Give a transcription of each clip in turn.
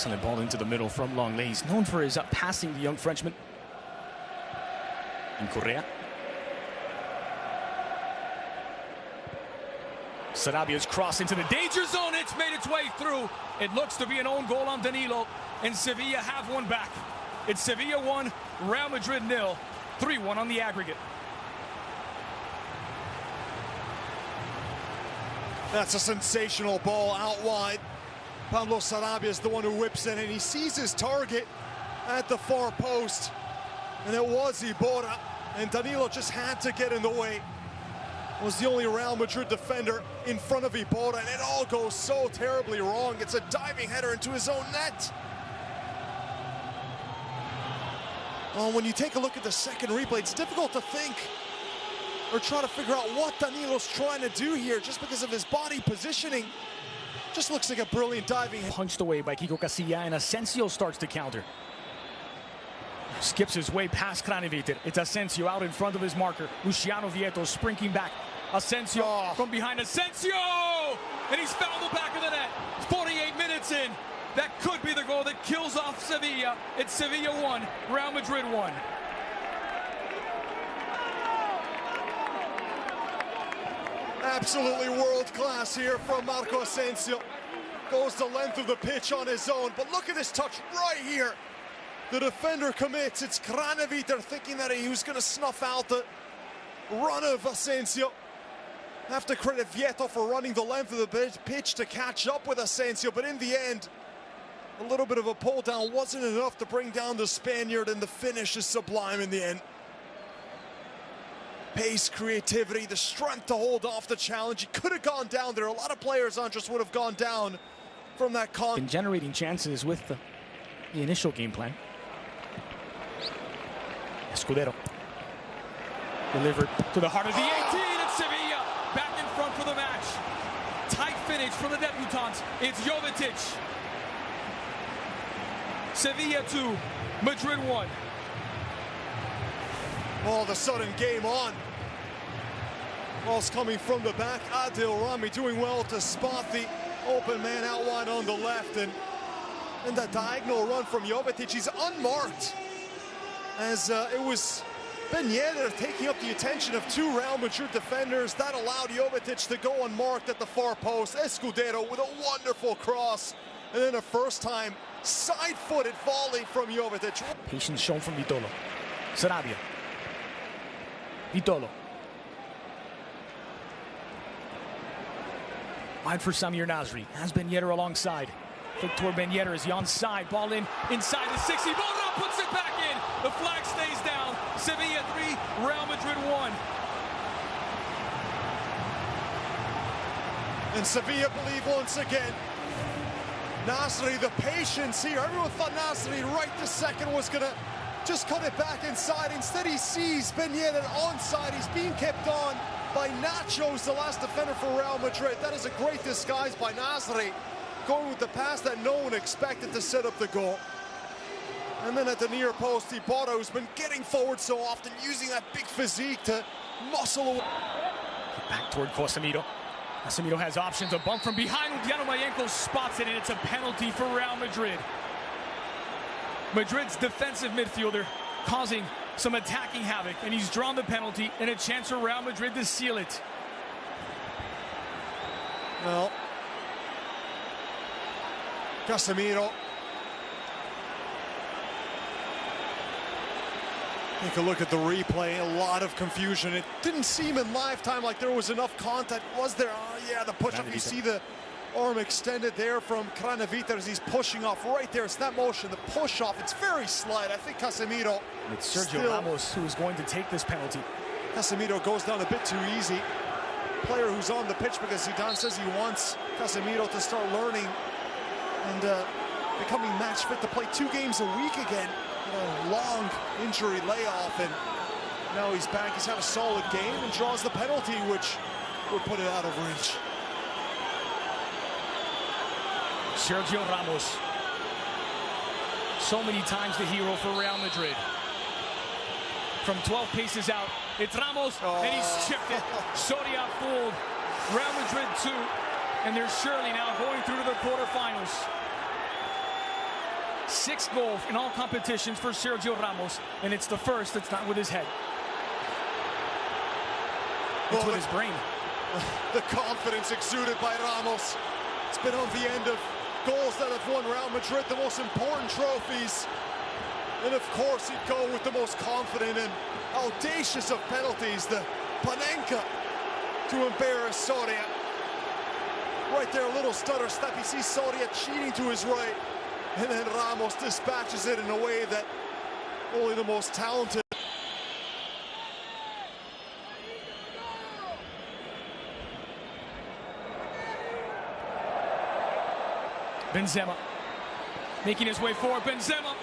Excellent ball into the middle from Longley. He's known for his passing, the young Frenchman. And Correa. Sarabia's cross into the danger zone. It's made its way through. It looks to be an own goal on Danilo. And Sevilla have one back. It's Sevilla 1, Real Madrid 0. 3-1 on the aggregate. That's a sensational ball out wide. Pablo Sarabia is the one who whips it, and he sees his target at the far post. And it was Iborra, and Danilo just had to get in the way. Was the only Real Madrid defender in front of Iborra, and it all goes so terribly wrong. It's a diving header into his own net. Oh, when you take a look at the second replay, it's difficult to think or try to figure out what Danilo's trying to do here just because of his body positioning. Just looks like a brilliant diving. Punched away by Kiko Casilla, and Asensio starts to counter. Skips his way past Kraneviter. It's Asensio out in front of his marker. Luciano Vieto sprinting back. Asensio from behind. Asensio! And he's fouled the back of the net. 48 minutes in. That could be the goal that kills off Sevilla. It's Sevilla 1, Real Madrid 1. Absolutely world class here from Marco Asensio. Goes the length of the pitch on his own, but look at this touch right here. The defender commits. It's Kraneviter thinking that he was going to snuff out the run of Asensio. Have to credit Vieto for running the length of the pitch to catch up with Asensio, but in the end, a little bit of a pull down wasn't enough to bring down the Spaniard, and the finish is sublime in the end. Pace, creativity, the strength to hold off the challenge. He could have gone down there. A lot of players, Andres, would have gone down from that con. Been generating chances with the initial game plan. Escudero. Delivered to the heart of the 18. It's Sevilla back in front for the match. Tight finish for the debutants. It's Jovetic. Sevilla 2, Madrid 1. All of a sudden, game on. Ball's coming from the back. Adil Rami doing well to spot the open man out wide on the left. And that diagonal run from Jovetic, he's unmarked. As it was Ben Yedder taking up the attention of two Real Madrid defenders. That allowed Jovetic to go unmarked at the far post. Escudero with a wonderful cross. And then a first-time side-footed volley from Jovetic. Patience shown from Vitolo. Sarabia. Vitolo. Wide for Samir Nasri. Has Ben Yedder alongside. Victor Ben Yedder is the onside. Ball in inside the 60. Ball puts it back in. The flag stays down. Sevilla 3, Real Madrid 1. And Sevilla believe once again. Nasri, the patience here. Everyone thought Nasri right this second was going to just cut it back inside. Instead, he sees Ben Yedder onside. He's being kept on by Nacho's the last defender for Real Madrid. That is a great disguise by Nasri, going with the pass that no one expected to set up the goal. And then at the near post, Iborra, who's been getting forward so often, using that big physique to muscle away. Back toward Casemiro. Casemiro has options. A bump from behind. Diano Mayenko spots it, and it's a penalty for Real Madrid. Madrid's defensive midfielder causing some attacking havoc, and he's drawn the penalty, and a chance for Real Madrid to seal it. Well, Casemiro. Take a look at the replay. A lot of confusion. It didn't seem in live time like there was enough contact. Was there? Oh, yeah, the push-up. You see the arm extended there from Kraneviter as he's pushing off right there. It's that motion, the push-off. It's very slight. I think Casemiro... It's Sergio Ramos who is going to take this penalty. Casemiro goes down a bit too easy. Player who's on the pitch because Zidane says he wants Casemiro to start learning and becoming match fit to play 2 games a week again. A long injury layoff, and now he's back. He's had a solid game and draws the penalty, which would put it out of reach. Sergio Ramos. So many times the hero for Real Madrid. From 12 paces out, it's Ramos, and he's chipped it. Soria fooled. Real Madrid 2, and they're surely now going through to the quarterfinals. 6 goals in all competitions for Sergio Ramos, and it's the first that's not with his head. It's with his brain. The confidence exuded by Ramos. It's been on the end of goals that have won Real Madrid the most important trophies. And of course he'd go with the most confident and audacious of penalties, the Panenka, to embarrass Soria. Right there, a little stutter step. He sees Soria cheating to his right, and then Ramos dispatches it in a way that only the most talented. Benzema making his way forward. Benzema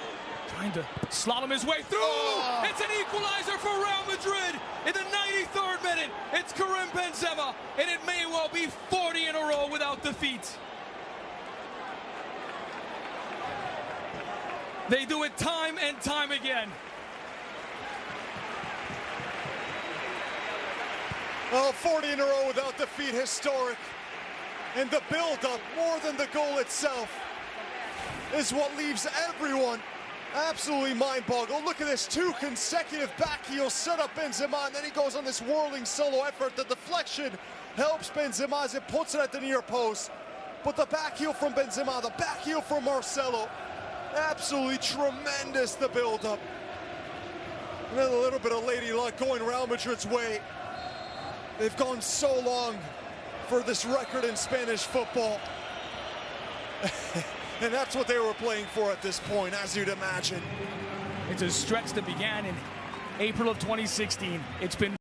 trying to slalom his way through. Oh. It's an equalizer for Real Madrid in the 93rd minute. It's Karim Benzema, and it may well be 40 in a row without defeat. They do it time and time again. Oh, 40 in a row without defeat, historic. And the build-up, more than the goal itself, is what leaves everyone absolutely mind-boggled. Look at this, 2 consecutive back heels set up Benzema, and then he goes on this whirling solo effort. The deflection helps Benzema as it puts it at the near post. But the back heel from Benzema, the back heel from Marcelo, absolutely tremendous, the build-up. And then a little bit of lady luck going Real Madrid's way. They've gone so long for this record in Spanish football. And that's what they were playing for at this point, as you'd imagine. It's a stretch that began in April of 2016. It's been